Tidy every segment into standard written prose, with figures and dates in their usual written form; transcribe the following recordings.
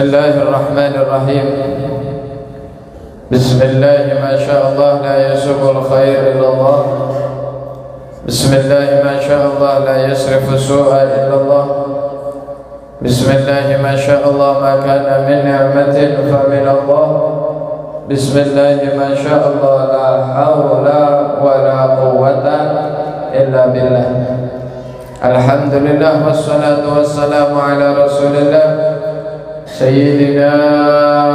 Bismillahirrahmanirrahim. Bismillah ma sya Allah la yasubul khair illallah. Bismillah ma sya Allah la yasrifu su'a illallah. Bismillah ma sya Allah ma kana min ni'matin fa min Allah. Bismillah ma sya Allah la hawla wa la quwwata illa billah. Alhamdulillah wassalatu wassalamu ala Rasulillah Sayyidina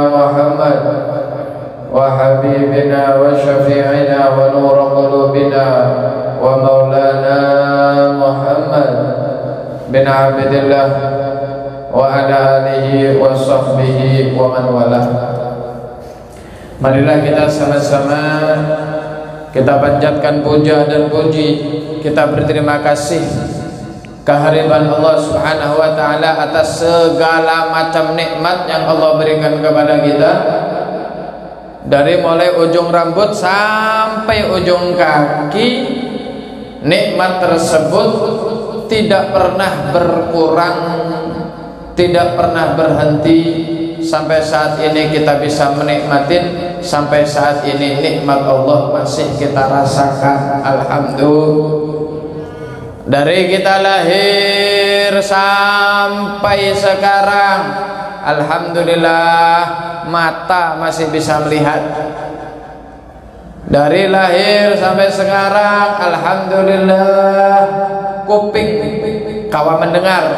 Muhammad wa habibina wa syafi'ina wa nur qulubina wa maulana Muhammad bin Abdillah wa ala alihi wa sahbihi wa man walah. Marilah kita sama-sama kita panjatkan puja dan puji, kita berterima kasih kehadiran Allah Subhanahu wa taala atas segala macam nikmat yang Allah berikan kepada kita, dari mulai ujung rambut sampai ujung kaki. Nikmat tersebut tidak pernah berkurang, tidak pernah berhenti. Sampai saat ini kita bisa menikmatin, sampai saat ini nikmat Allah masih kita rasakan. Alhamdulillah. Dari kita lahir sampai sekarang, alhamdulillah, mata masih bisa melihat. Dari lahir sampai sekarang, alhamdulillah, kuping kawa mendengar.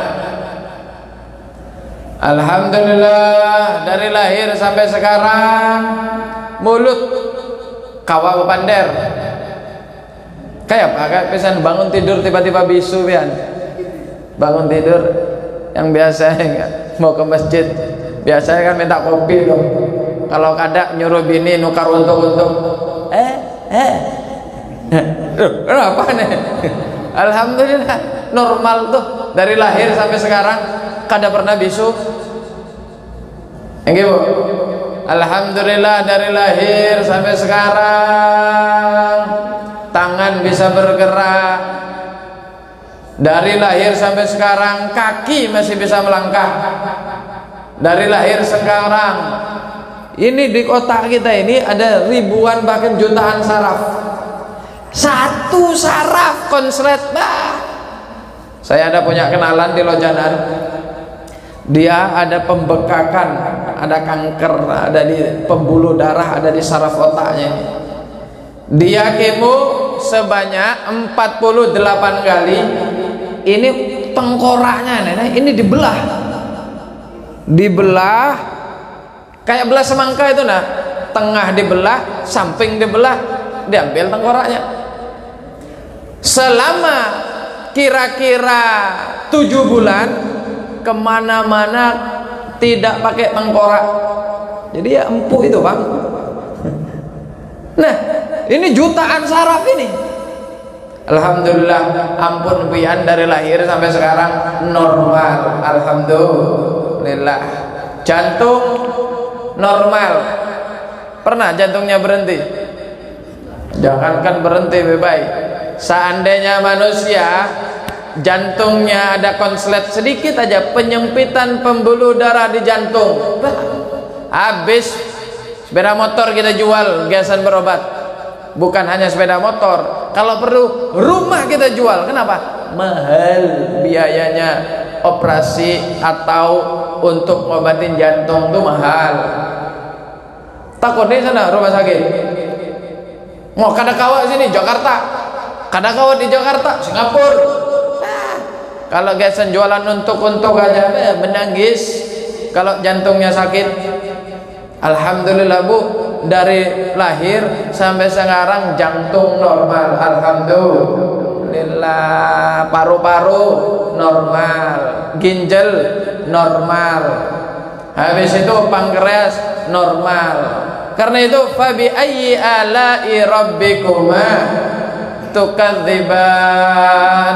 Alhamdulillah, dari lahir sampai sekarang, mulut kawa pander. Kayak apa? Pesan bangun tidur tiba-tiba bisu pian. Bangun tidur yang biasanya mau ke masjid, biasanya kan minta kopi loh. Kalau kadang nyuruh bini nukar untuk kenapa nih? Alhamdulillah normal tuh, dari lahir sampai sekarang kada pernah bisu. Enggak, Bu? Alhamdulillah dari lahir sampai sekarang tangan bisa bergerak. Dari lahir sampai sekarang kaki masih bisa melangkah. Dari lahir sekarang ini di kotak kita ini ada ribuan bahkan jutaan saraf. Satu saraf konslet, bah. Saya ada punya kenalan di Lojanan. Dia ada pembekakan, ada kanker, ada di pembuluh darah, ada di saraf otaknya. Dia kemo sebanyak 48 kali. Ini tengkoraknya ini dibelah kayak belah semangka itu, nah, tengah dibelah, samping dibelah, diambil tengkoraknya. Selama kira-kira 7 bulan kemana-mana tidak pakai tengkorak, jadi ya empuh itu, Bang. Nah, ini jutaan saraf ini. Alhamdulillah, ampun pian dari lahir sampai sekarang normal. Alhamdulillah. Jantung normal. Pernah jantungnya berhenti? Jangankan berhenti, baik. Seandainya manusia jantungnya ada konslet sedikit aja, penyempitan pembuluh darah di jantung, habis. Sepeda motor kita jual, gasan berobat. Bukan hanya sepeda motor, kalau perlu rumah kita jual. Kenapa? Mahal biayanya, operasi atau untuk ngobatin jantung tuh mahal. Takut di sana rumah sakit. Mau kada kawat sini Jakarta, kada kawat di Jakarta, Singapura. Kalau gasan jualan untuk aja, menangis kalau jantungnya sakit. Alhamdulillah, Bu, dari lahir sampai sekarang jantung normal. Alhamdulillah. Paru-paru normal, ginjal normal, habis itu pankreas normal. Karena itu fabi ayyi ala'i rabbikuma tukadziban.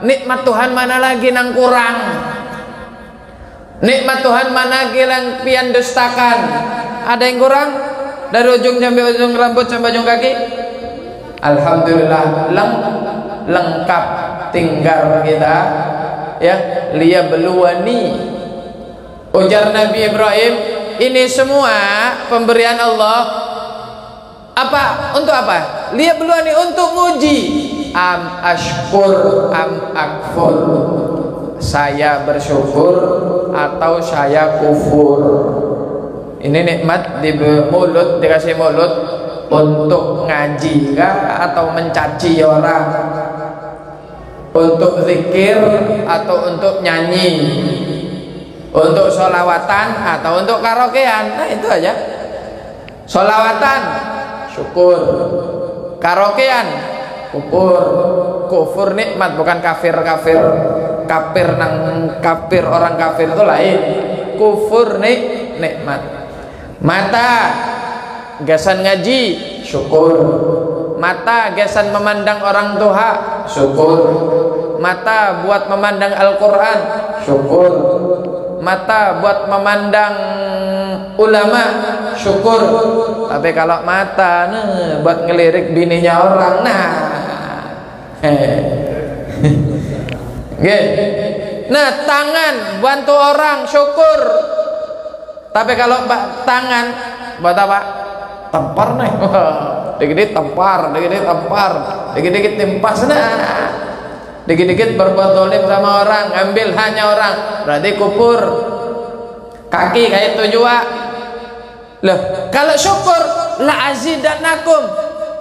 Nikmat Tuhan mana lagi nang kurang? Nikmat Tuhan mana lagi yang pian dustakan? Ada yang kurang? Dari ujung sampai ujung rambut sampai ujung kaki? Alhamdulillah lengkap. Tinggal kita ya, liya beluani Ujar Nabi Ibrahim, ini semua pemberian Allah apa? Untuk apa? Lihat dulu nih, untuk nguji. Am ashkur am akfur. Saya bersyukur atau saya kufur. Ini nikmat di mulut, dikasih mulut untuk ngaji kah atau mencaci orang, untuk zikir atau untuk nyanyi, untuk sholawatan atau untuk karaokean. Nah itu aja. Sholawatan syukur, karaokean kufur. Kufur nikmat, bukan kafir. Kafir orang kafir itu lain. Kufur nikmat. Mata gasan ngaji syukur. Mata gasan memandang orang tua syukur. Mata buat memandang Al-Quran syukur. Mata buat memandang ulama syukur. Tapi kalau mata buat ngelirik bininya orang, nah tangan bantu orang syukur. Tapi kalau tangan buat apa? Tempar nih. Dikit-dikit tempar, dikit-dikit timpas. Dikit-dikit berbuat zalim sama orang, ambil hanya orang, berarti kufur. Kaki kayak itu juga. Loh, kalau syukur la azidannakum,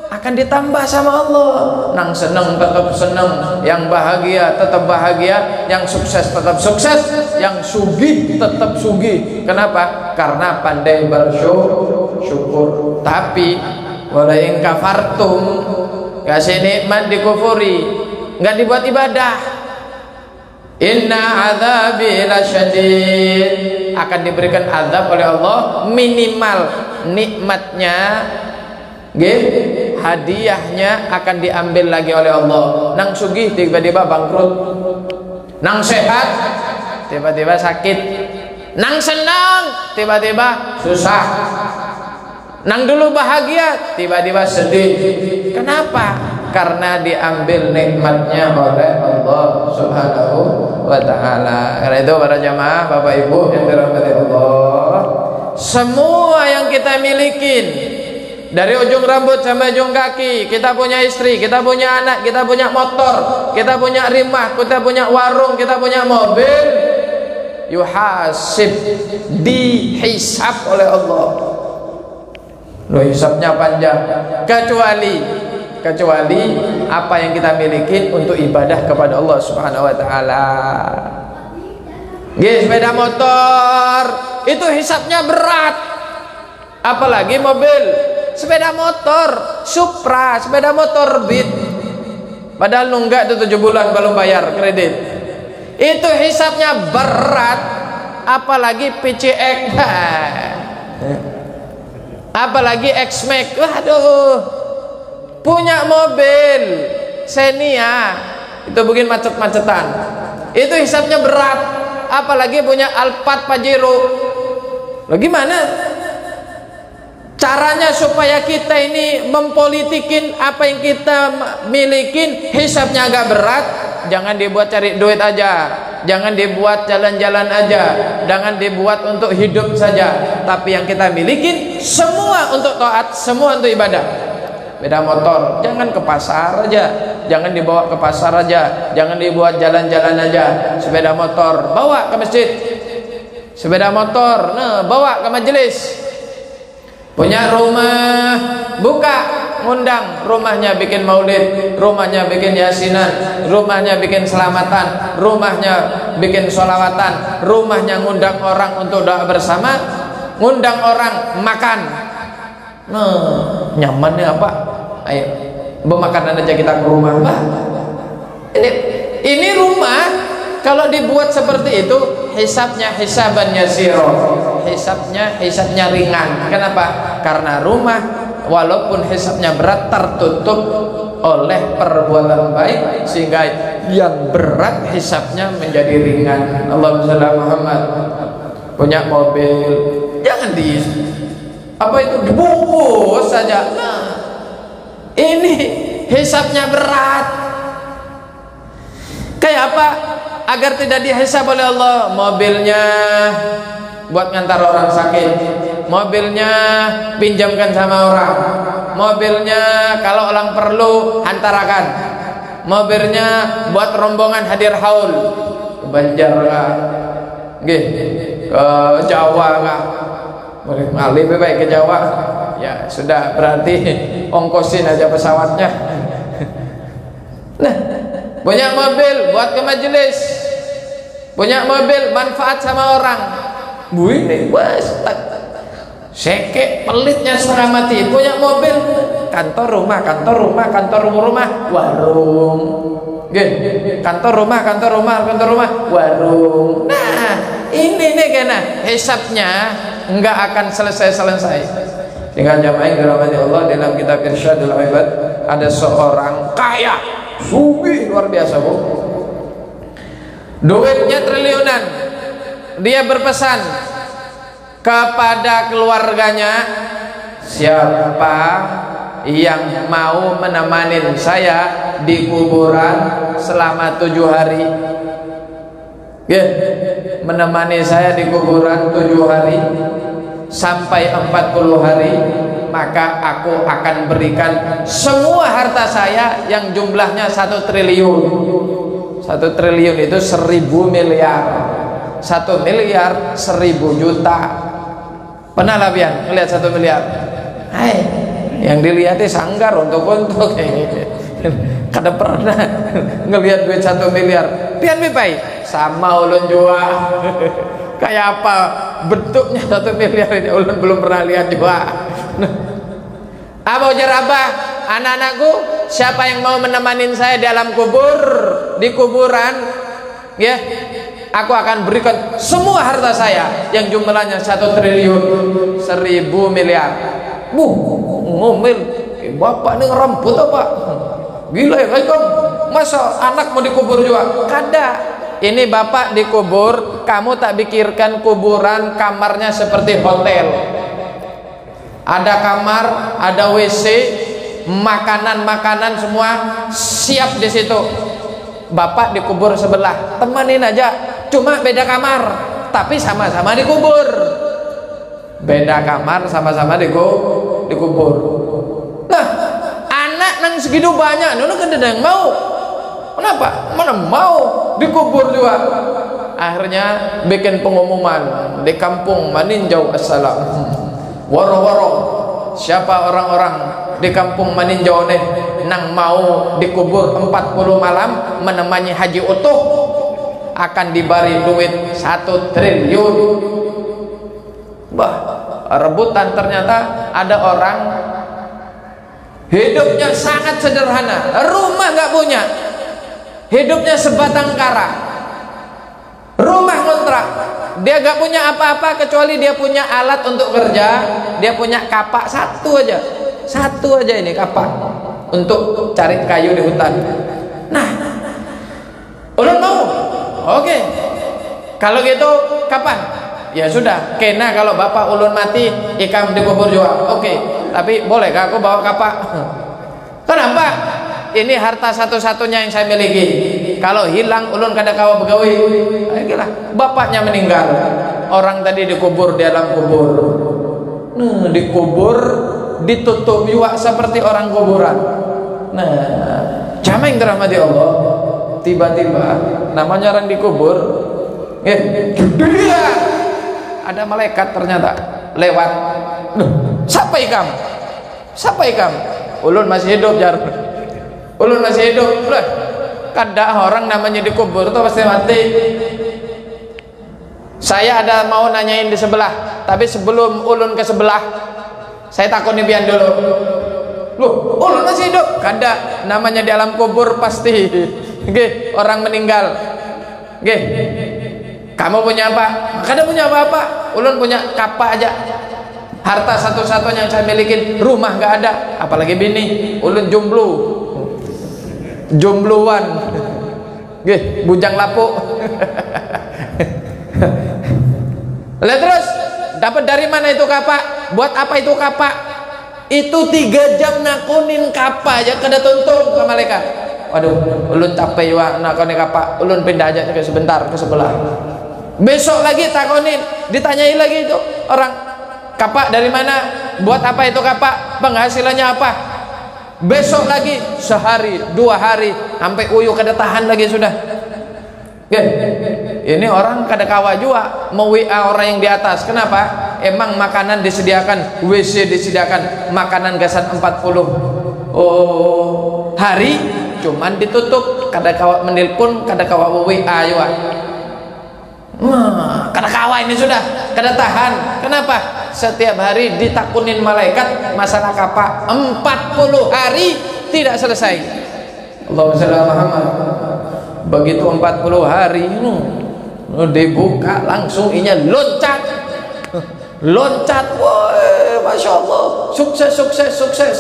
akan ditambah sama Allah. Nang seneng tetap seneng, yang bahagia tetap bahagia, yang sukses tetap sukses, yang sugih tetap sugih. Kenapa? Karena pandai bersyukur. Tapi wala in kafartum, kasih nikmat dikufuri, nggak dibuat ibadah. Inna azabi lasyadid, akan diberikan azab oleh Allah. Minimal nikmatnya, hadiahnya akan diambil lagi oleh Allah. Nang sugih tiba-tiba bangkrut, nang sehat tiba-tiba sakit, nang senang tiba-tiba susah, nang dulu bahagia tiba-tiba sedih. Kenapa? Karena diambil nikmatnya oleh Allah Subhanahu wa ta'ala. Karena itu para jamaah, Bapak Ibu yang dirahmati Allah, semua yang kita milikin, dari ujung rambut sampai ujung kaki, kita punya istri, kita punya anak, kita punya motor, kita punya rumah, kita punya warung, kita punya mobil, yuhasib, dihisab oleh Allah. Loh, hisabnya panjang. Kecuali apa yang kita miliki untuk ibadah kepada Allah Subhanahu wa ta'ala. Sepeda motor itu hisabnya berat, apalagi mobil. Sepeda motor Supra, sepeda motor Beat, padahal nunggak itu 7 bulan belum bayar kredit. Itu hisabnya berat, apalagi PCX, apalagi X-Max. Waduh, punya mobil Xenia itu bikin macet-macetan, itu hisabnya berat, apalagi punya Alphard Pajero. Loh, gimana caranya supaya kita ini mempolitikin apa yang kita milikin? Hisabnya agak berat. Jangan dibuat cari duit aja, jangan dibuat jalan-jalan aja, jangan dibuat untuk hidup saja, tapi yang kita milikin semua untuk taat, semua untuk ibadah. Sepeda motor jangan ke pasar aja, jangan dibawa ke pasar aja, jangan dibuat jalan-jalan aja. Sepeda motor bawa ke masjid, sepeda motor bawa ke majelis. Punya rumah, buka, ngundang, rumahnya bikin maulid, rumahnya bikin yasinan, rumahnya bikin selamatan, rumahnya bikin sholawatan, rumahnya ngundang orang untuk doa bersama, ngundang orang makan. Nyamannya apa? Ayo, bermakanan aja kita ke rumah. Ini rumah kalau dibuat seperti itu, hisabnya hisaban yasiro, hisabnya ringan. Kenapa? Karena rumah walaupun hisabnya berat tertutup oleh perbuatan baik, sehingga yang berat hisabnya menjadi ringan. Allahumma shalli ala Muhammad. Punya mobil jangan dibungkus saja. Ini hisabnya berat. Kayak apa? Agar tidak dihisab oleh Allah, mobilnya buat ngantar orang sakit, mobilnya pinjamkan sama orang, mobilnya kalau orang perlu hantarakan, mobilnya buat rombongan hadir haul ke Banjar kah, ke Jawa kah, boleh ngalih baik ke Jawa, ya sudah berarti ongkosin aja pesawatnya. Nah, punya mobil buat ke majelis, punya mobil manfaat sama orang. Ini bos seke pelitnya setengah mati, punya mobil kantor rumah, kantor rumah, kantor rumah, warung, kantor rumah, kantor rumah, kantor rumah, warung. Nah ini nih kena hisabnya nggak akan selesai. Dengan jamaah yang dirahmati Allah, dalam kitab Irsyadul Ibad ada seorang kaya sugih luar biasa, Bu, duitnya triliunan. Dia berpesan kepada keluarganya, siapa yang mau menemani saya di kuburan selama 7 hari, menemani saya di kuburan 7 hari sampai 40 hari, maka aku akan berikan semua harta saya yang jumlahnya 1 triliun. 1 triliun itu 1000 miliar. 1 miliar 1000 juta. Pernah lah pian ngelihat 1 miliar? Hai, yang dilihatnya sanggar untuk kada pernah ngelihat duit 1 miliar. Pian mipai sama ulun jua. Kayak apa bentuknya 1 miliar ini, ulun belum pernah lihat juga. Apa ujar Abah, anak-anakku, siapa yang mau menemani saya di alam kubur, di kuburan, ya, aku akan berikan semua harta saya yang jumlahnya 1 triliun 1000 miliar. Ngomel, bapak ini ngeremput apa? Gila ya kamu, masa anak mau dikubur juga? Kada. Ini bapak dikubur, kamu tak pikirkan kuburan kamarnya seperti hotel. Ada kamar, ada WC, makanan semua siap di situ. Bapak dikubur sebelah, temanin aja, cuma beda kamar, tapi sama-sama dikubur. Beda kamar, sama-sama dikubur. Nah, anak nang segitu banyak, nono kededang mau. Kenapa? Mana mau dikubur juga. Akhirnya bikin pengumuman di kampung Maninjau Assalam. Waro-waro, siapa orang-orang di kampung Maninjau nih nang mau dikubur 40 malam menemani haji utuh akan diberi duit 1 triliun. Bah, rebutan. Ternyata ada orang hidupnya sangat sederhana, rumah nggak punya, hidupnya sebatang kara, rumah ngontrak, dia gak punya apa-apa kecuali dia punya alat untuk kerja, dia punya kapak satu aja ini kapak untuk cari kayu di hutan. Nah, ulun mau, oke, kalau gitu kapan? Ya sudah, kena kalau bapak ulun mati ikam dikubur juga, oke, tapi boleh gak aku bawa kapak? Kenapa? Ini harta satu-satunya yang saya miliki. Kalau hilang ulun kada kawa begawi. Ayolah, bapaknya meninggal. Orang tadi dikubur di alam kubur. Nah, dikubur ditutup juga seperti orang kuburan. Nah, jamaah yang dirahmati Allah, tiba-tiba namanya orang dikubur, ada malaikat ternyata lewat. Siapa ikam? Ulun masih hidup, jar. Ulun masih hidup. Kada orang namanya dikubur itu pasti mati. Saya ada mau nanyain di sebelah, tapi sebelum ulun ke sebelah, saya takut nih pian dulu. Loh, ulun masih hidup? Kada, namanya di alam kubur pasti. Nggih, orang meninggal. Nggih. Kamu punya apa? Kada punya apa-apa. Ulun punya kapak aja. Harta satu-satunya yang saya miliki, rumah nggak ada, apalagi bini. Ulun jombloan, bujang lapuk. Lihat terus, dapat dari mana itu kapak? Buat apa itu kapak? Itu 3 jam nakunin kapak aja kada tuntung ke malaikat. Waduh, ulun capek wa nakunin kapak. Ulun pindah aja sebentar ke sebelah. Besok lagi takonin, ditanyai lagi itu orang, kapak dari mana, buat apa itu kapak, penghasilannya apa. Besok lagi, sehari, 2 hari, sampai uyu kada tahan lagi sudah. Ini orang kada kawa juga mau WA orang yang di atas. Kenapa? Emang makanan disediakan, WC disediakan, makanan gasan 40 hari, cuman ditutup, kada kawa menelpon, kada kawa WA juga. Kada kawa ini sudah, kada tahan. Kenapa? Setiap hari ditakunin malaikat masalah kapak, 40 hari tidak selesai. Allahumma shalli ala Muhammad. Begitu 40 hari dibuka langsung inya loncat, woi, masya Allah, sukses.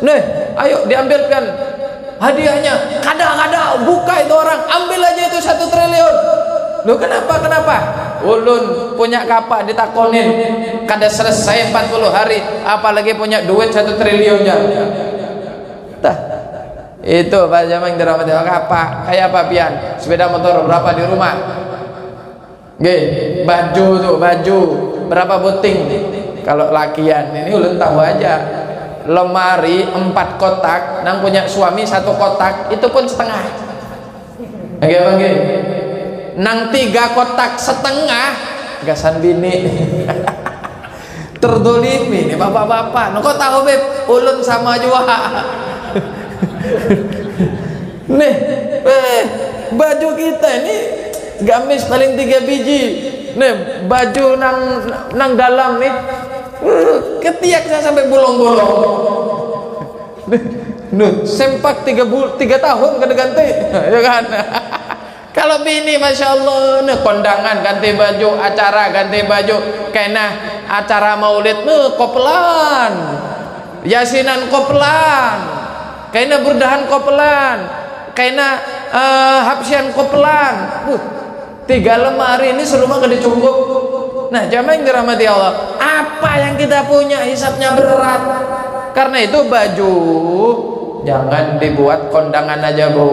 Nih, ayo diambilkan hadiahnya. Kada buka itu orang, ambil aja itu 1 triliun. Loh, kenapa? Ulun punya kapak ditakonin kada selesai 40 hari, apalagi punya duit 1 triliunnya. Itu Pak Jamang dirahmati Allah, kapak kayak apa pian? Sepeda motor berapa di rumah? Baju berapa buting? Kalau lakian ini ulun tahu aja. Lemari 4 kotak, nang punya suami 1 kotak, itu pun setengah. Oke. Nang 3 kotak setengah, gasan bini. Terdolimi nih bapak-bapak. Kok tahu beb? Ulun sama juga. Nih, baju kita ini gamis paling 3 biji. Nih, baju nang dalam nih, ketiak saya sampai bolong-bolong. Nih, sempak 3 tahun kada ganti, ya kan? Kalau bini masya Allah, nih kondangan ganti baju, acara ganti baju, kena acara maulid nih kopelan, yasinan kopelan, kena burdahan kopelan, kena hapsian kopelan. 3 lemari ini serumah kada cukup. Nah, jamaah yang dirahmati Allah, apa yang kita punya hisapnya berat. Karena itu baju jangan dibuat kondangan aja, Bu.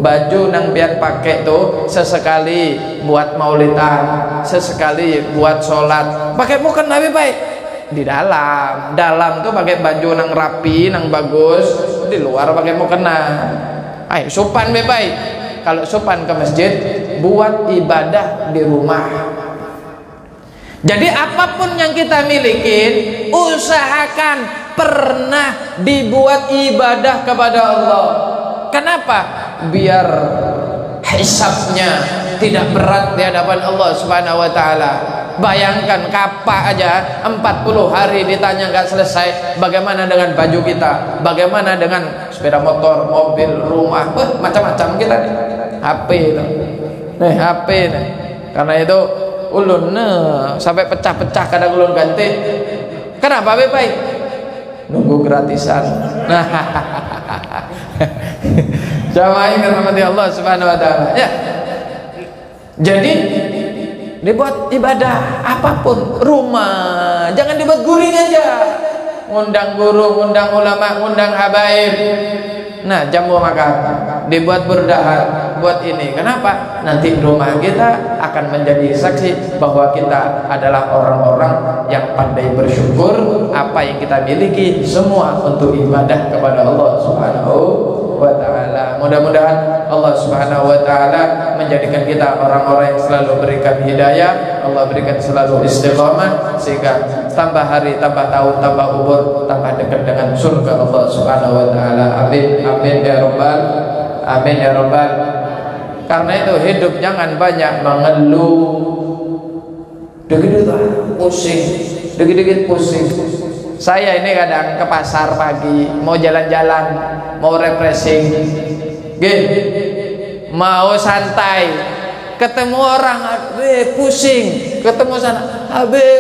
Baju nang biar pakai tuh sesekali buat maulidan, sesekali buat sholat. Pakai bukan Nabi baik di dalam tuh pakai baju nang rapi, nang bagus. Di luar pakai mukena. Ayo sopan baik. Kalau sopan ke masjid, buat ibadah di rumah. Jadi apapun yang kita miliki, usahakan pernah dibuat ibadah kepada Allah. Kenapa? Biar hisabnya tidak berat di hadapan Allah Subhanahu wa taala. Bayangkan kapak aja 40 hari ditanya nggak selesai, bagaimana dengan baju kita? Bagaimana dengan sepeda motor, mobil, rumah, macam-macam kita nih. HP itu. Nih HP nih. Karena itu ulun sampai pecah-pecah kadang ulun ganti. Kenapa baik? Nunggu gratisan. Nah, jamaah yang dirahmati Allah Subhanahu wa taala. Ya. Jadi dibuat ibadah apapun, rumah jangan dibuat guring aja. Ngundang guru, ngundang ulama, ngundang habaib. Nah, jamu makan dibuat burdahan, buat ini. Kenapa? Nanti rumah kita akan menjadi saksi bahwa kita adalah orang-orang yang pandai bersyukur. Apa yang kita miliki semua untuk ibadah kepada Allah Subhanahu wa taala. Mudah-mudahan Allah Subhanahu wa taala menjadikan kita orang-orang yang selalu berikan hidayah, Allah berikan selalu istiqamah, sehingga tambah hari, tambah tahun, tambah umur, tambah dekat dengan surga Allah Subhanahu wa taala. Amin. Amin ya rabbal amin ya rabbal. Karena itu hidup jangan banyak mengeluh. Dikit-dikit pusing. Saya ini kadang ke pasar pagi, mau jalan-jalan, mau refreshing, mau santai, ketemu orang, pusing, ketemu sana,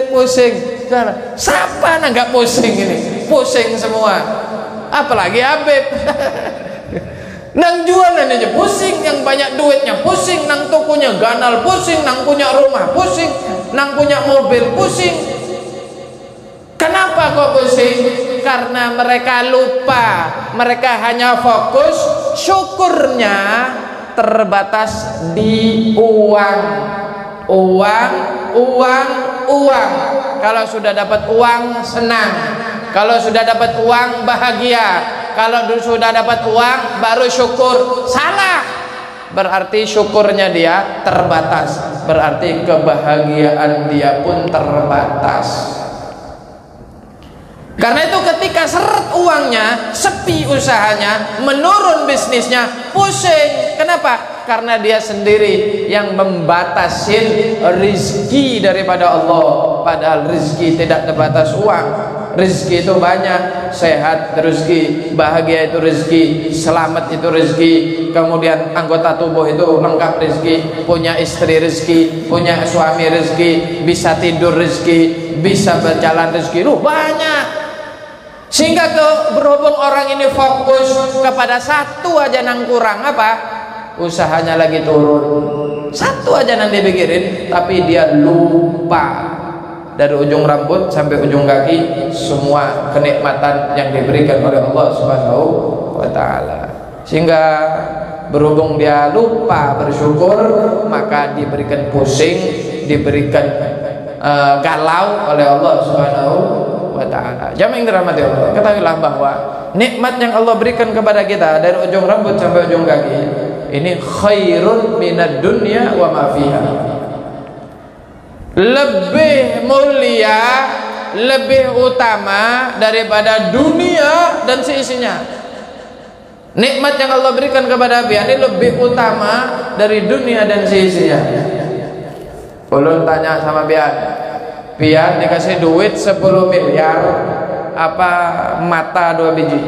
pusing, sana, siapa nggak pusing ini, pusing semua, apalagi Habib. Nang jualan aja pusing, yang banyak duitnya pusing, nang tokonya ganal pusing, nang punya rumah pusing, nang punya mobil pusing. Kenapa kok pusing? Karena mereka lupa, mereka hanya fokus syukurnya terbatas di uang. Uang, uang, uang. Kalau sudah dapat uang senang, kalau sudah dapat uang bahagia, kalau sudah dapat uang baru syukur. Salah. Berarti syukurnya dia terbatas, berarti kebahagiaan dia pun terbatas. Karena itu ketika seret uangnya, sepi usahanya, menurun bisnisnya, pusing. Kenapa? Karena dia sendiri yang membatasin rizki daripada Allah. Padahal rizki tidak terbatas uang. Rizki itu banyak. Sehat rezeki, bahagia itu rezeki, selamat itu rezeki, kemudian anggota tubuh itu lengkap rezeki, punya istri rezeki, punya suami rezeki, bisa tidur rezeki, bisa berjalan rezeki. Banyak. Sehingga berhubung orang ini fokus kepada satu aja nang kurang, apa? Usahanya lagi turun. Satu aja nang dipikirin, tapi dia lupa. Dari ujung rambut sampai ujung kaki, semua kenikmatan yang diberikan oleh Allah Subhanahu wa Ta'ala. Sehingga berhubung dia lupa bersyukur, maka diberikan pusing, diberikan galau oleh Allah Subhanahu wa Ta'ala. Jamaah yang dirahmati Allah, ketahuilah bahwa nikmat yang Allah berikan kepada kita dari ujung rambut sampai ujung kaki ini khairun minad dunya wa ma fiha. Lebih mulia, lebih utama daripada dunia dan seisinya. Nikmat yang Allah berikan kepada Bian ini lebih utama dari dunia dan seisinya. Ulun tanya sama Bian, Bian dikasih duit 10 miliar, apa mata 2 biji?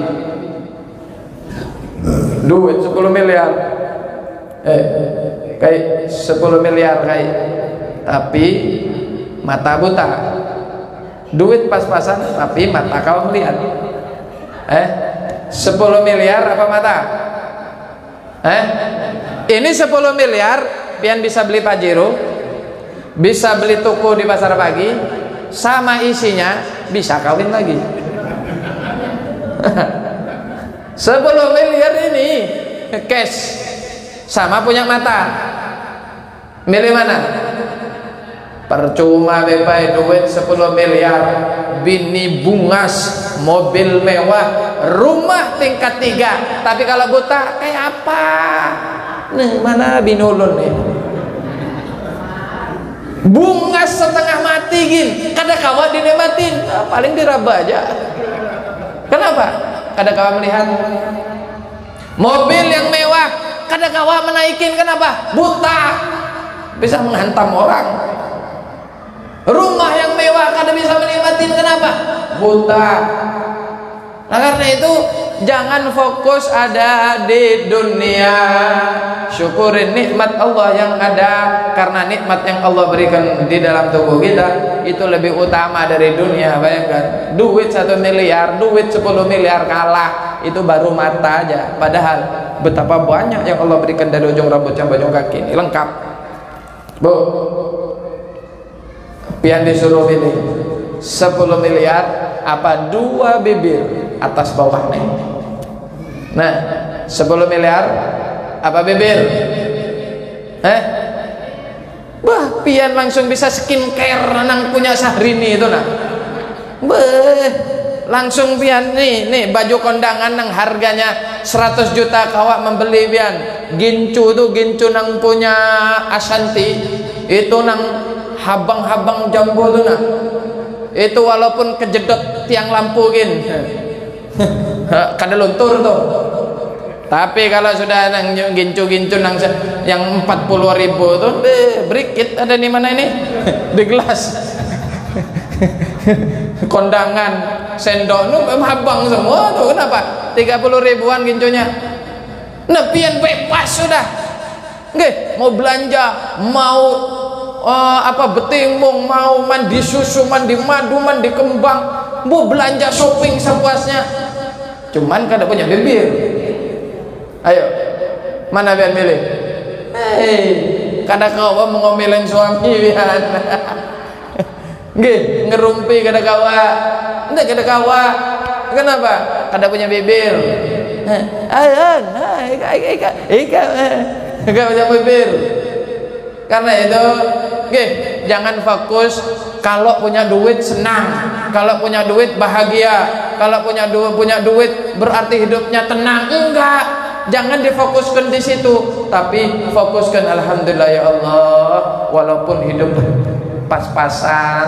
Duit 10 miliar, kayak 10 miliar kayak, tapi mata buta. Duit pas-pasan tapi mata kau melihat. 10 miliar apa mata? Ini 10 miliar pian bisa beli Pajero, bisa beli toko di pasar pagi, sama isinya bisa kawin lagi. 10 miliar ini cash sama punya mata, milih mana? Percuma bepai duit 10 miliar, bini bungas, mobil mewah, rumah tingkat 3, tapi kalau buta kayak apa? Nih mana binulun nih, bungas setengah mati gin, kada kawa dinikmatin, paling diraba aja. Kenapa? Kada kawa melihat mobil yang mewah, kada kawa menaikin. Kenapa? Buta, bisa menghantam orang. Rumah yang mewah kada bisa menikmatin. Kenapa? Buta. Nah karena itu jangan fokus ada di dunia, syukurin nikmat Allah yang ada, karena nikmat yang Allah berikan di dalam tubuh kita itu lebih utama dari dunia. Bayangkan duit 1 miliar, duit 10 miliar kalah, itu baru mata aja. Padahal betapa banyak yang Allah berikan dari ujung rambut sampai ujung kaki ini lengkap. Bu, pian disuruh pilih 10 miliar apa 2 bibir atas bawah nih. Nah 10 miliar apa bibir? Wah pian langsung bisa skincare nang punya Syahrini itu nah. Langsung pian nih baju kondangan nang harganya 100 juta kawak membeli pian. Gincu tuh, gincu nang punya Ashanti itu nang habang-habang jambu tuh nah, itu walaupun kejedot tiang lampu gin kada luntur tuh. Tapi kalau sudah nang gincu-gincu nang yang 40.000 tuh berikit ada di mana ini di gelas kondangan sendok nu habang semua tuh. Kenapa? 30 ribuan gincunya. Nah pian bebas sudah nggih, mau belanja, mau betimbung, mau mandi susu, mandi madu, mandi kembang, mau belanja shopping sepuasnya, cuman kada punya bibir. Ayo mana biar milih? Kada kawa mengomelin suami biar nggih, ngerumpi kada kawa, ndak kada kawa. Kenapa? Kada punya bibir. Ika punya bibir. Karena itu Jangan fokus kalau punya duit senang, kalau punya duit bahagia, kalau punya duit berarti hidupnya tenang. Enggak, jangan difokuskan di situ, tapi fokuskan alhamdulillah ya Allah, walaupun hidup pas-pasan,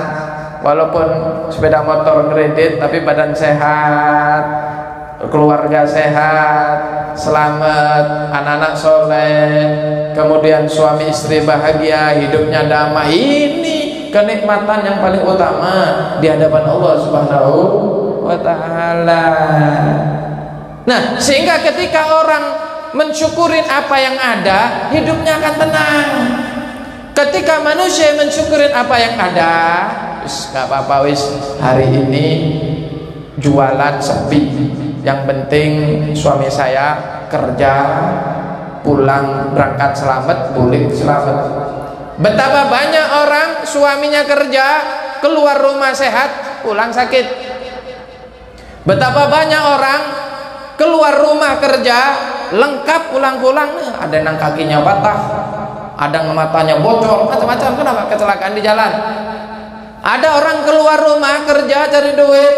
walaupun sepeda motor kredit tapi badan sehat, keluarga sehat, selamat, anak-anak soleh, kemudian suami istri bahagia, hidupnya damai. Ini kenikmatan yang paling utama di hadapan Allah Subhanahu wa Ta'ala. Nah, sehingga ketika orang mensyukurin apa yang ada, hidupnya akan tenang. Ketika manusia mensyukurin apa yang ada, wis gak apa-apa, wis hari ini jualan sepi, yang penting suami saya kerja, pulang berangkat selamat, pulang selamat. Betapa banyak orang suaminya kerja, keluar rumah sehat, pulang sakit. Betapa banyak orang keluar rumah kerja lengkap, pulang-pulang ada yang kakinya patah, ada yang matanya bocor, macam-macam. Kenapa? Kecelakaan di jalan. Ada orang keluar rumah kerja cari duit,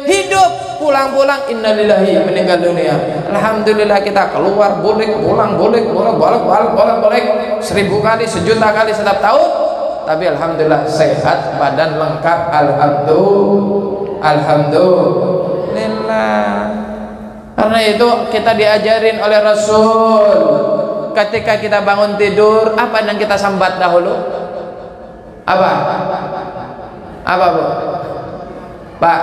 hidup, pulang-pulang innalillahi, meninggal dunia. Alhamdulillah kita keluar boleh, pulang boleh, bolak-balik 1000 kali, 1.000.000 kali setiap tahun, tapi alhamdulillah sehat, badan lengkap, alhamdulillah. Karena itu kita diajarin oleh Rasul, ketika kita bangun tidur, apa yang kita sambat dahulu? Apa Bu? Pak,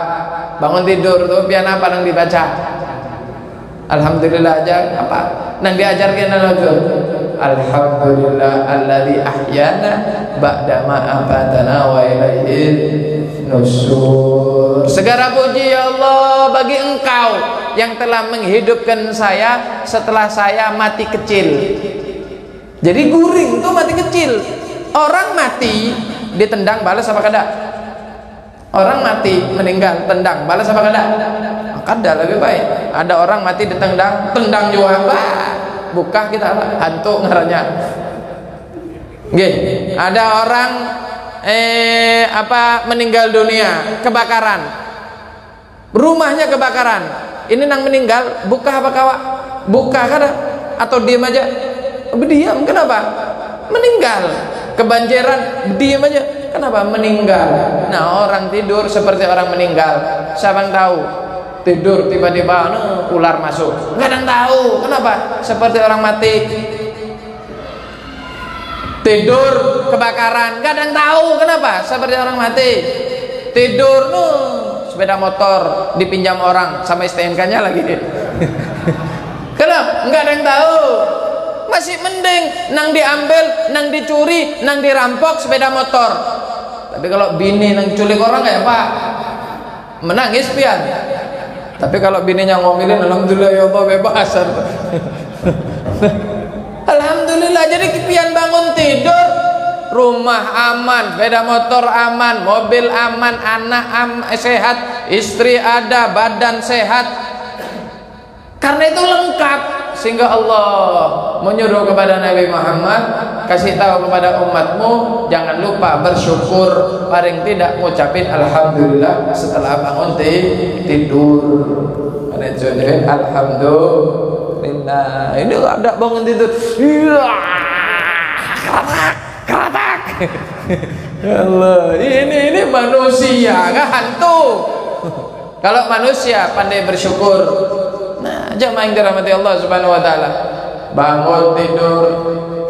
bangun tidur tuh pian apa yang dibaca? Alhamdulillah aja apa? Nang diajarkan lagi. Alhamdulillah alladzi ahyana ba'da ma afatana wa ilaihi nusyur. Segala puji ya Allah bagi Engkau yang telah menghidupkan saya setelah saya mati kecil. Jadi guring tuh mati kecil. Orang mati ditendang balas apa kada? Orang mati meninggal tendang balas apa kada? Kada, lebih baik. Ada orang mati ditendang, tendang juga. Buka kita hantu ngarannya. Nggih, ada orang meninggal dunia, kebakaran. Rumahnya kebakaran. Ini nang meninggal, buka apa kawa? Buka kada? Atau diam aja? Diam, kenapa? Meninggal. Kebanjiran, diam aja. Kenapa? Meninggal. Nah, orang tidur seperti orang meninggal. Siapa yang tahu? Tidur tiba-tiba ular masuk. Nggak ada yang tahu. Kenapa? Seperti orang mati. Tidur kebakaran. Nggak ada yang tahu. Kenapa? Seperti orang mati. Tidur sepeda motor dipinjam orang sama STNK-nya lagi. Kenapa? Nggak ada yang tahu. Masih mending nang diambil, nang dicuri, nang dirampok sepeda motor. Tapi kalau bini nang culik orang kayak Pak, menangis pian. Tapi kalau bininya ngomelin, alhamdulillah ya Allah bebas. Alhamdulillah. Jadi pian bangun tidur, rumah aman, sepeda motor aman, mobil aman, anak sehat, istri ada, badan sehat. Karena itu lengkap. Sehingga Allah menyuruh kepada Nabi Muhammad, kasih tahu kepada umatmu, jangan lupa bersyukur, paling tidak ngucapin alhamdulillah setelah bangun tidur. Alhamdulillah. Ini ada bangun tidur, keratak. Ya Allah, ini manusia, nggak hantu. Kalau manusia pandai bersyukur. Nah, jamaah yang dirahmati Allah Subhanahu wa Ta'ala, bangun tidur,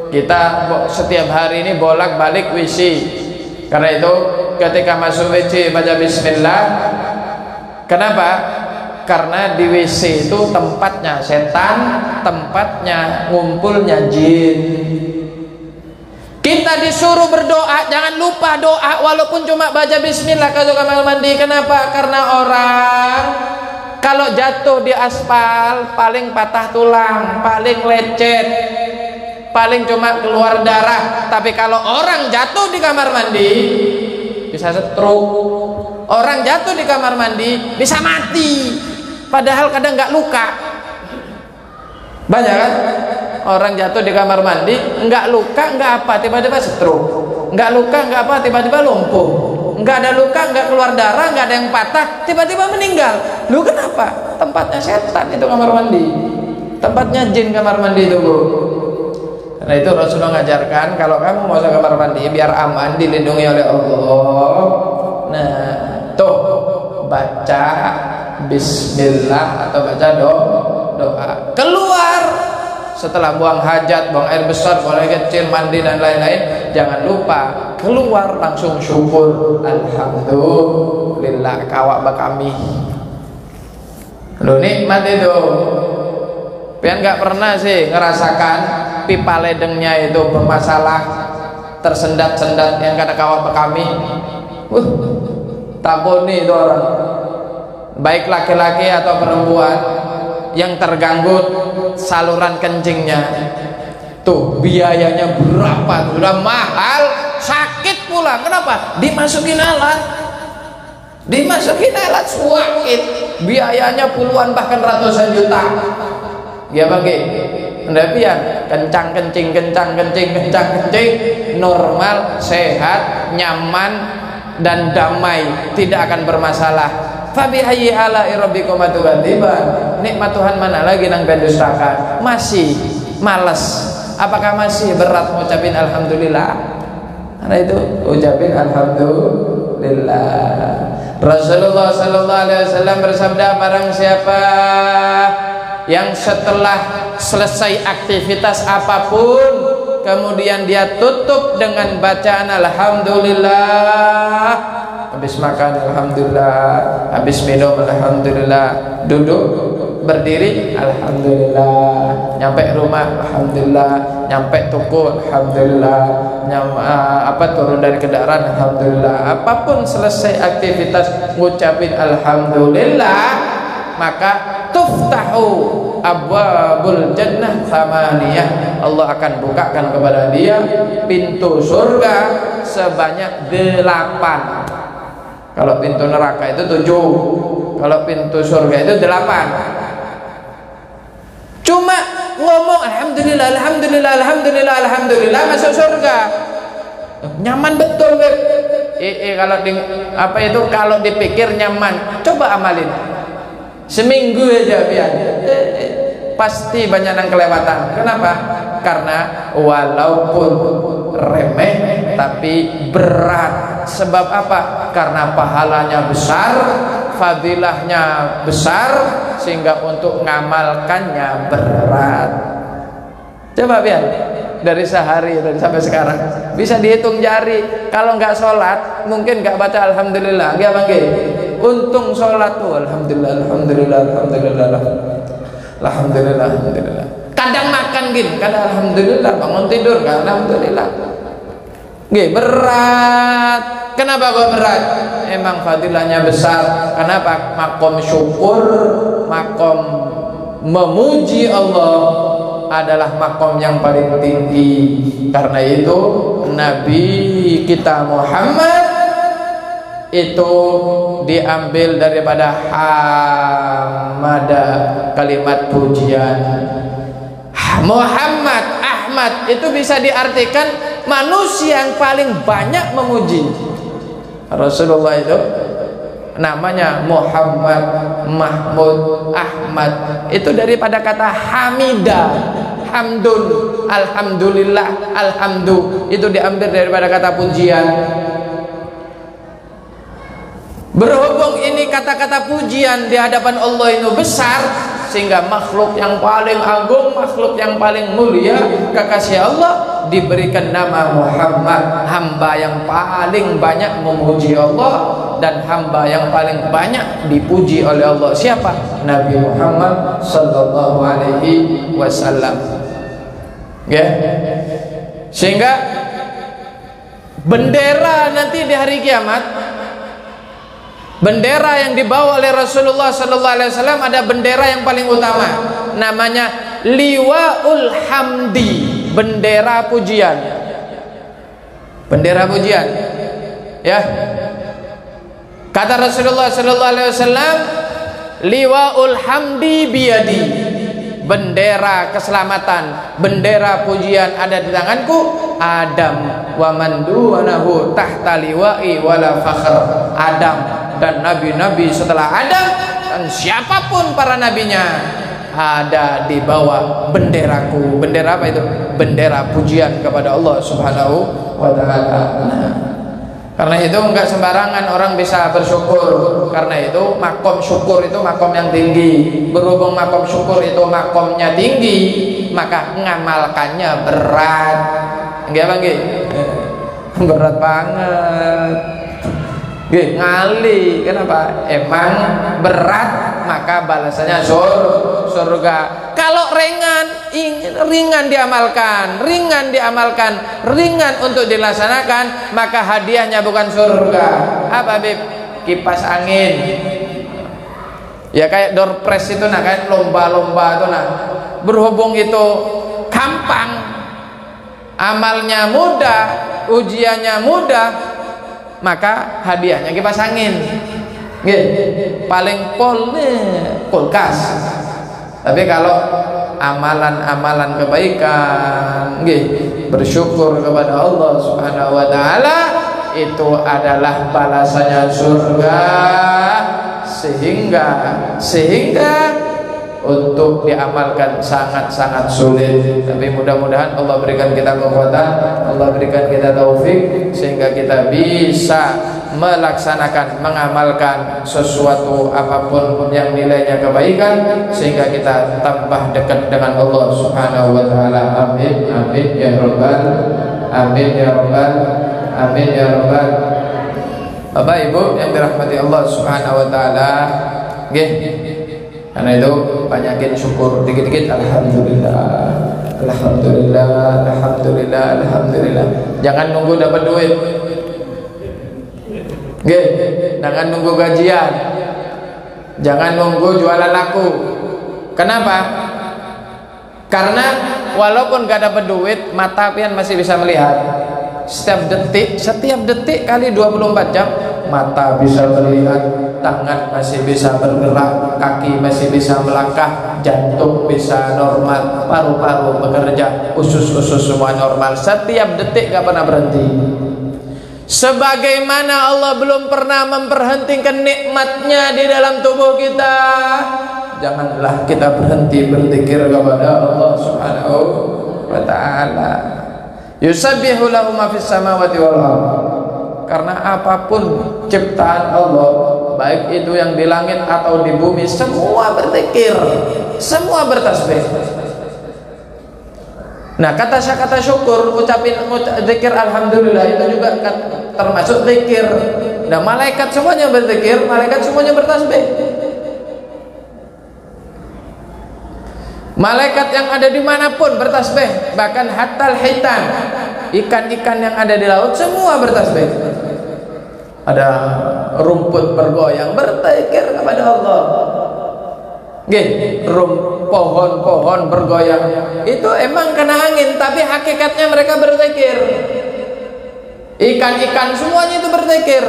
kita setiap hari ini bolak-balik WC. Karena itu ketika masuk WC baca bismillah. Kenapa? Karena di WC itu tempatnya setan, tempatnya ngumpulnya jin. Kita disuruh berdoa, jangan lupa doa walaupun cuma baca bismillah kalau kamar mandi. Kenapa? Karena orang kalau jatuh di aspal paling patah tulang, paling lecet, paling cuma keluar darah. Tapi kalau orang jatuh di kamar mandi bisa stroke. Orang jatuh di kamar mandi bisa mati. Padahal kadang nggak luka. Banyak kan? Orang jatuh di kamar mandi nggak luka, nggak apa, tiba-tiba stroke. nggak luka, nggak apa, tiba-tiba lumpuh. Nggak ada luka, nggak keluar darah, nggak ada yang patah, tiba-tiba meninggal. Lu kenapa? Tempatnya setan itu kamar mandi, tempatnya jin kamar mandi itu, Bu. Karena itu Rasulullah ngajarkan, kalau kamu mau ke kamar mandi biar aman, dilindungi oleh Allah. Nah, tuh baca bismillah atau baca doa. Keluar setelah buang hajat, buang air besar, buang air kecil, mandi dan lain-lain, jangan lupa keluar langsung syukur, alhamdulillah kawak bakami. Lu nikmat itu. Pian nggak pernah sih ngerasakan pipa ledengnya itu bermasalah, tersendat-sendat yang kata kawak bakami. Taboni itu orang, baik laki-laki atau perempuan yang terganggu saluran kencingnya, tuh biayanya berapa tuh, udah mahal, sakit pula. Kenapa? Dimasukin alat sakit, biayanya puluhan bahkan ratusan juta. Ya bagi pendapian kencang kencing, normal, sehat, nyaman dan damai, tidak akan bermasalah. Fabi hayyi ala'i rabbikum atukadziban. Nikmat Tuhan mana lagi nang pendustakan? Masih malas? Apakah masih berat mengucapin alhamdulillah? Karena itu ucapin alhamdulillah. Rasulullah sallallahu alaihi wasallam bersabda, barang siapa yang setelah selesai aktivitas apapun kemudian dia tutup dengan bacaan alhamdulillah, habis makan alhamdulillah, habis minum alhamdulillah, duduk berdiri alhamdulillah, nyampe rumah alhamdulillah, nyampe toko alhamdulillah, turun dari kendaraan alhamdulillah, apapun selesai aktivitas ngucapin alhamdulillah, maka tuftahu abwabul jannah thamaniyah, Allah akan bukakan kepada dia pintu surga sebanyak 8. Kalau pintu neraka itu 7, kalau pintu surga itu 8. Cuma ngomong alhamdulillah, alhamdulillah, alhamdulillah, alhamdulillah, masuk surga. Nyaman betul, Beb. Kalau dipikir nyaman, coba amalin. Seminggu aja biar pasti banyak yang kelewatan. Kenapa? Karena walaupun remeh tapi berat. Sebab apa? Karena pahalanya besar, fadilahnya besar, sehingga untuk ngamalkannya berat. Coba biar dari sehari dari sampai sekarang bisa dihitung jari. Kalau nggak sholat mungkin nggak baca alhamdulillah, nggak bangke. Untung sholat tuh alhamdulillah, alhamdulillah, alhamdulillah, alhamdulillah, alhamdulillah. Kadang makan gini, kadang alhamdulillah, bangun tidur kan alhamdulillah. Gih, berat. Kenapa kok berat? Emang fadilahnya besar. Kenapa? Makom syukur, makom memuji Allah adalah makom yang paling tinggi. Karena itu Nabi kita Muhammad itu diambil daripada hamada, kalimat pujian. Muhammad, Ahmad itu bisa diartikan manusia yang paling banyak memuji. Rasulullah itu namanya Muhammad, Mahmud, Ahmad, itu daripada kata hamida, hamdun, alhamdulillah, alhamdu, itu diambil daripada kata pujian. Berhubung ini kata-kata pujian di hadapan Allah itu besar, sehingga makhluk yang paling agung, makhluk yang paling mulia, kekasih Allah, diberikan nama Muhammad, hamba yang paling banyak memuji Allah dan hamba yang paling banyak dipuji oleh Allah. Siapa? Nabi Muhammad sallallahu alaihi wasallam. Ya. Sehingga bendera nanti di hari kiamat, bendera yang dibawa oleh Rasulullah sallallahu alaihi wasallam ada bendera yang paling utama, namanya Liwaul Hamdi, bendera pujian. Bendera pujian. Ya. Kata Rasulullah sallallahu alaihi wasallam, Liwaul Hamdi biyadi. bendera keselamatan, bendera pujian ada di tanganku. Adam wa man dunahu tahta liwa'i wala fakhr. Adam dan nabi-nabi setelah Adam dan siapapun para nabinya ada di bawah benderaku. Bendera apa itu? Bendera pujian kepada Allah Subhanahu wa taala. Karena itu enggak sembarangan orang bisa bersyukur. Karena itu makom syukur itu makom yang tinggi. Berhubung makom syukur itu makomnya tinggi, maka ngamalkannya berat. Enggak Bang? Berat banget. Ngali. Kenapa? Emang berat, maka balasannya surga. Kalau ringan diamalkan, ringan untuk dilaksanakan, maka hadiahnya bukan surga. Apa Bib? Kipas angin. Ya kayak door press itu nah, kan lomba-lomba itu nah. Berhubung itu gampang, amalnya mudah, ujiannya mudah, maka hadiahnya kipas angin. Paling pol kulkas. Tapi kalau amalan-amalan kebaikan, bersyukur kepada Allah Subhanahu wa taala, itu adalah balasannya surga. Sehingga untuk diamalkan sangat-sangat sulit. Tapi mudah-mudahan Allah berikan kita kekuatan, Allah berikan kita taufik, sehingga kita bisa melaksanakan, mengamalkan sesuatu apapun yang nilainya kebaikan, sehingga kita tambah dekat dengan Allah Subhanahu wa taala. Amin amin ya rabbal amin ya rabbal amin ya rabbal. Bapak Ibu yang dirahmati Allah Subhanahu wa taala, karena itu banyakin syukur dikit-dikit. Alhamdulillah, alhamdulillah, alhamdulillah, alhamdulillah. Jangan nunggu dapat duit. Jangan nunggu gajian. Jangan nunggu jualan laku. Kenapa? Karena walaupun gak dapat duit, mata pian masih bisa melihat. Setiap detik kali 24 jam mata bisa melihat, tangan masih bisa bergerak, kaki masih bisa melangkah, jantung bisa normal, paru-paru bekerja, usus-usus semua normal. Setiap detik gak pernah berhenti. Sebagaimana Allah belum pernah memperhentikan nikmatnya di dalam tubuh kita, janganlah kita berhenti berzikir kepada Allah Subhanahu wa taala. Yusabbihu lahu ma fis samawati wal ardh. Karena apapun ciptaan Allah, baik itu yang di langit atau di bumi, semua berzikir, semua bertasbih. Nah, kata syukur, zikir alhamdulillah itu juga termasuk zikir. Nah, malaikat semuanya berzikir, malaikat semuanya bertasbih. Malaikat yang ada dimanapun bertasbih, bahkan hatal hitan, ikan-ikan yang ada di laut semua bertasbih. Ada rumput bergoyang berzikir kepada Allah. Pohon-pohon bergoyang itu emang kena angin, tapi hakikatnya mereka berzikir. Ikan-ikan semuanya itu berzikir.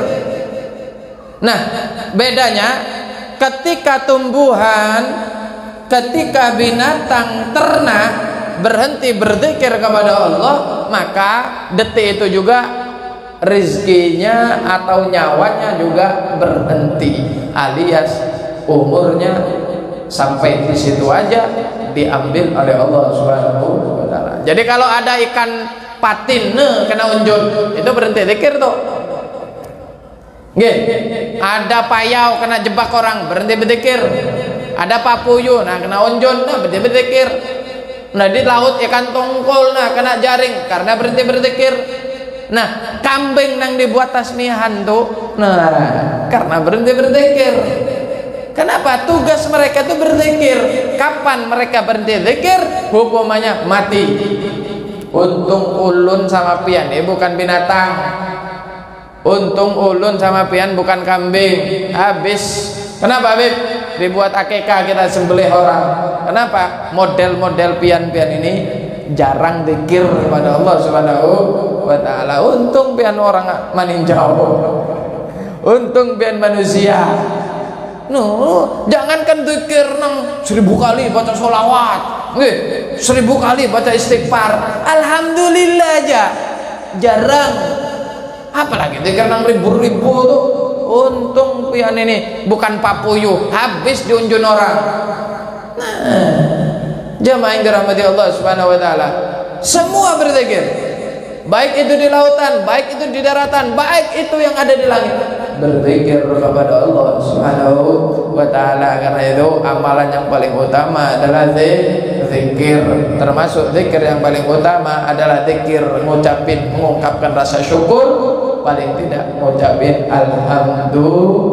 Nah, bedanya ketika tumbuhan, ketika binatang ternak berhenti berzikir kepada Allah, maka detik itu juga rizkinya atau nyawanya juga berhenti, alias umurnya sampai di situ aja diambil oleh Allah Subhanahu wa taala. Jadi kalau ada ikan patin kena unjun, itu berhenti zikir tuh. Ada payau kena jebak orang, berhenti berzikir. Ada papuyun kena unjun, berhenti berzikir. Nah, di laut ikan tongkol kena jaring karena berhenti berzikir. Nah, kambing yang dibuat tasmihan tuh, karena berhenti berzikir. Kenapa? Tugas mereka itu berzikir. Kapan mereka berhenti zikir? Hukumannya mati. Untung ulun sama pian, bukan binatang. Untung ulun sama pian bukan kambing. Habis. Kenapa, Bib? Dibuat akikah kita sembelih orang. Kenapa? Model-model pian-pian ini jarang zikir kepada Allah Subhanahu wa taala. Untung pian orang maninjau. Untung pian manusia. Jangankan zikir nang 1000 kali baca sholawat, 1000 kali baca istighfar, alhamdulillah aja jarang. Apalagi zikir nang ribu-ribu tuh. Untung pian ini bukan papuyuh, habis diunjun orang. Jamaah yang dirahmati Allah Subhanahu wa taala, semua berzikir, baik itu di lautan, baik itu di daratan, baik itu yang ada di langit, berzikir kepada Allah Subhanahu wa taala. Karena itu amalan yang paling utama adalah zikir. Termasuk zikir yang paling utama adalah zikir mengungkapkan rasa syukur, paling tidak mengucapin alhamdulillah.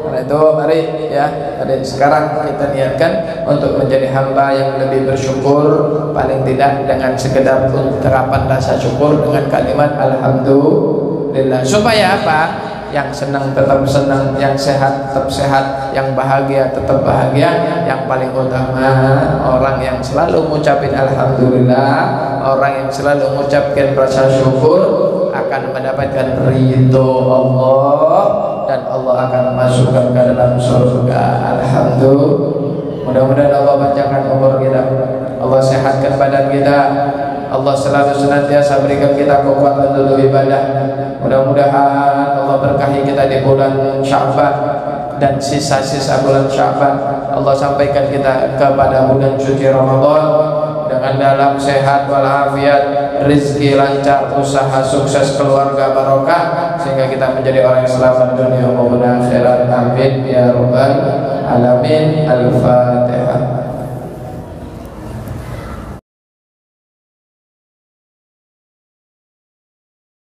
Karena itu mari ya, dari sekarang kita niatkan untuk menjadi hamba yang lebih bersyukur, paling tidak dengan sekedar ungkapan rasa syukur dengan kalimat alhamdulillah. Supaya apa? Yang senang tetap senang, yang sehat tetap sehat, yang bahagia tetap bahagia. Yang paling utama, orang yang selalu mengucapin alhamdulillah, orang yang selalu mengucapkan rasa syukur akan mendapatkan ridho Allah, dan Allah akan masukkan ke dalam surga. Alhamdulillah. Mudah-mudahan Allah panjangkan umur kita, Allah sehatkan badan kita, Allah selalu senantiasa berikan kita kekuatan untuk ibadah. Mudah-mudahan Allah berkahi kita di bulan Sya'ban dan sisa-sisa bulan Sya'ban. Allah sampaikan kita kepada bulan suci Ramadan dengan dalam sehat walafiat, rezeki lancar, usaha sukses, keluarga barokah, sehingga kita menjadi orang yang selamat dunia maupun akhirat. Amin ya rabbal alamin. Al-Fatihah.